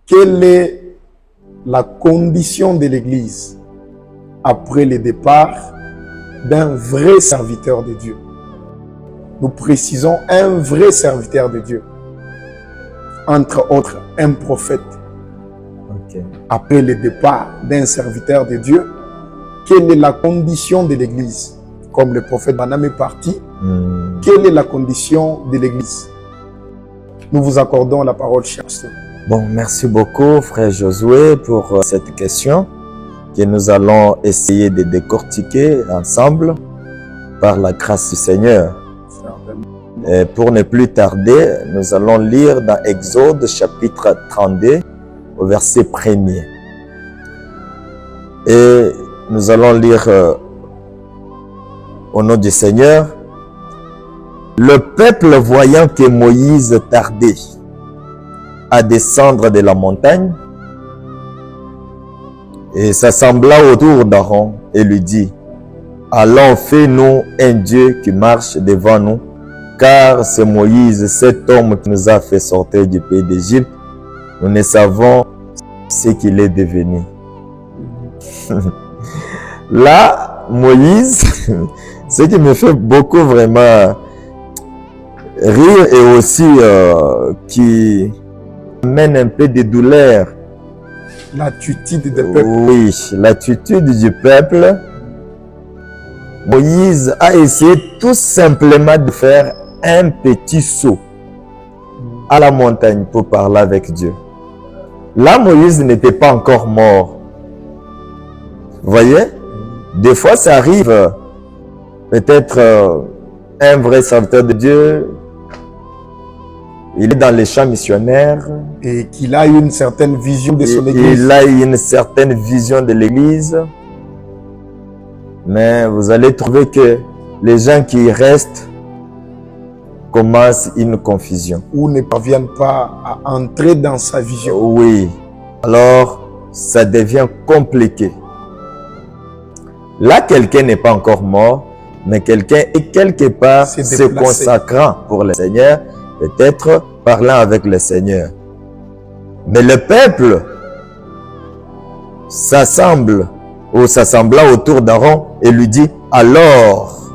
Quelle est la condition de l'Église après le départ d'un vrai serviteur de Dieu? Nous précisons un vrai serviteur de Dieu. Entre autres, un prophète. Ok. Après le départ d'un serviteur de Dieu, quelle est la condition de l'Église? Comme le prophète Branham est parti, quelle est la condition de l'Église? Nous vous accordons la parole, cher pasteur. Bon, merci beaucoup, frère Josué, pour cette question que nous allons essayer de décortiquer ensemble par la grâce du Seigneur. Et pour ne plus tarder, nous allons lire dans Exode chapitre 32 au verset 1er. Et nous allons lire au nom du Seigneur. Le peuple, voyant que Moïse tardait à descendre de la montagne, et s'assembla autour d'Aaron et lui dit: allons, fais-nous un Dieu qui marche devant nous, car c'est Moïse, cet homme qui nous a fait sortir du pays d'Égypte. Nous ne savons ce qu'il est devenu. Là, Moïse, ce qui me fait beaucoup vraiment rire et aussi qui mène un peu de douleur. L'attitude du peuple. Oui, l'attitude du peuple. Moïse a essayé tout simplement de faire un petit saut à la montagne pour parler avec Dieu. Là, Moïse n'était pas encore mort. Vous voyez? Des fois, ça arrive. Peut-être un vrai serviteur de Dieu, il est dans les champs missionnaires. Et qu'il a une certaine vision de son Église. Il a une certaine vision de l'Église. Mais vous allez trouver que les gens qui restent commencent une confusion. Ou ne parviennent pas à entrer dans sa vision. Oui. Alors, ça devient compliqué. Là, quelqu'un n'est pas encore mort, mais quelqu'un est quelque part se consacrant pour le Seigneur, peut-être parlant avec le Seigneur. Mais le peuple s'assembla autour d'Aaron et lui dit: alors,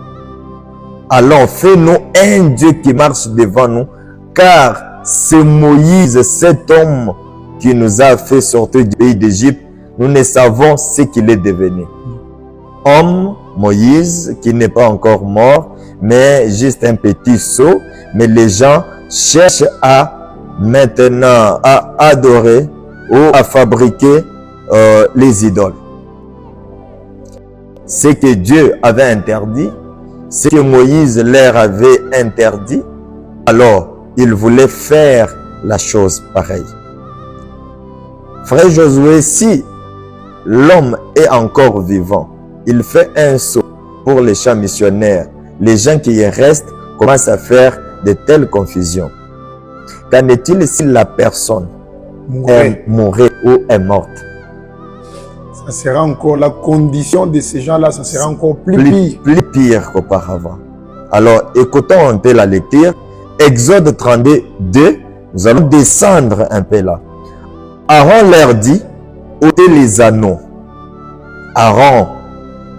allons, fais-nous un Dieu qui marche devant nous, car c'est Moïse, cet homme qui nous a fait sortir du pays d'Égypte. Nous ne savons ce qu'il est devenu. Homme, Moïse, qui n'est pas encore mort, mais juste un petit saut. Mais les gens cherchent maintenant à adorer ou à fabriquer les idoles. Ce que Dieu avait interdit, ce que Moïse leur avait interdit, alors il voulait faire la chose pareille. Frère Josué, si l'homme est encore vivant, il fait un saut pour les champs missionnaires. Les gens qui y restent commencent à faire de telles confusions. Qu'en est-il si la personne est morte ou est morte? Ça sera encore la condition de ces gens-là, ça sera encore plus pire qu'auparavant. Alors, écoutons un peu la lecture. Exode 32, 2. Nous allons descendre un peu là. Aaron leur dit: ôtez les anneaux. Aaron,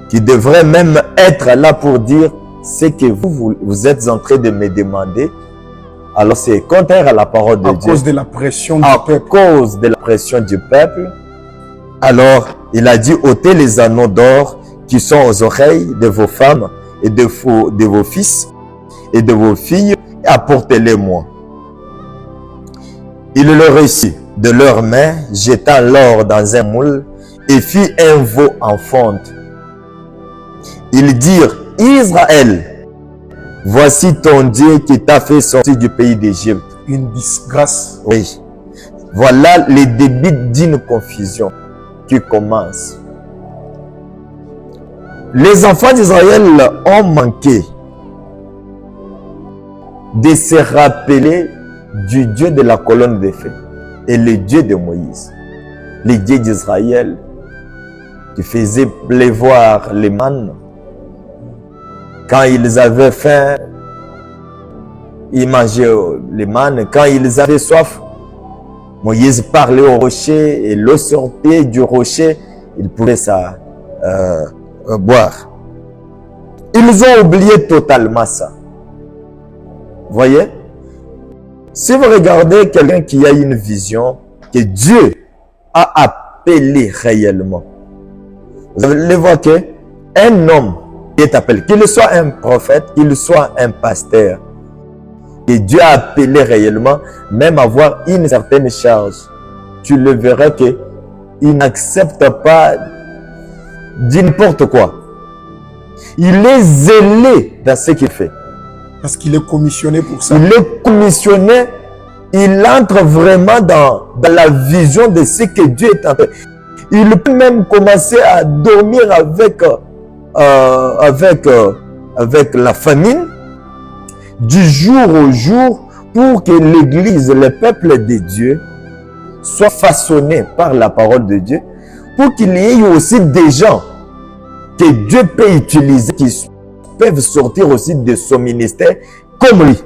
qui devrait même être là pour dire ce que vous êtes en train de me demander. Alors c'est contraire à la parole de Dieu. À cause de la pression du peuple. À cause de la pression du peuple. Alors il a dit: ôtez les anneaux d'or qui sont aux oreilles de vos femmes et de vos fils et de vos filles, et apportez-les-moi. Il le reçut de leurs mains, jetant l'or dans un moule, et fit un veau en fonte. Ils dirent: Israël, voici ton Dieu qui t'a fait sortir du pays d'Égypte. Une disgrâce. Oui. Voilà les débuts d'une confusion qui commence. Les enfants d'Israël ont manqué de se rappeler du Dieu de la colonne de feu et le Dieu de Moïse. Le Dieu d'Israël qui faisait pleuvoir les mannes. Quand ils avaient faim, ils mangeaient les mannes. Quand ils avaient soif, Moïse parlait au rocher et l'eau sortait du rocher. Il pouvait boire. Ils ont oublié totalement ça. Voyez? Si vous regardez quelqu'un qui a une vision que Dieu a appelé réellement, vous allez voir qu'un homme qui est appelé, qu'il soit un prophète, qu'il soit un pasteur, que Dieu a appelé réellement, même avoir une certaine charge, tu le verras qu'il n'accepte pas n'importe quoi. Il est zélé dans ce qu'il fait. Parce qu'il est commissionné pour ça. Il est commissionné, il entre vraiment dans la vision de ce que Dieu est en train. Il peut même commencer à dormir avec la famine du jour au jour pour que l'Église, le peuple de Dieu, soit façonné par la parole de Dieu, pour qu'il y ait aussi des gens que Dieu peut utiliser, qui peuvent sortir aussi de son ministère comme lui.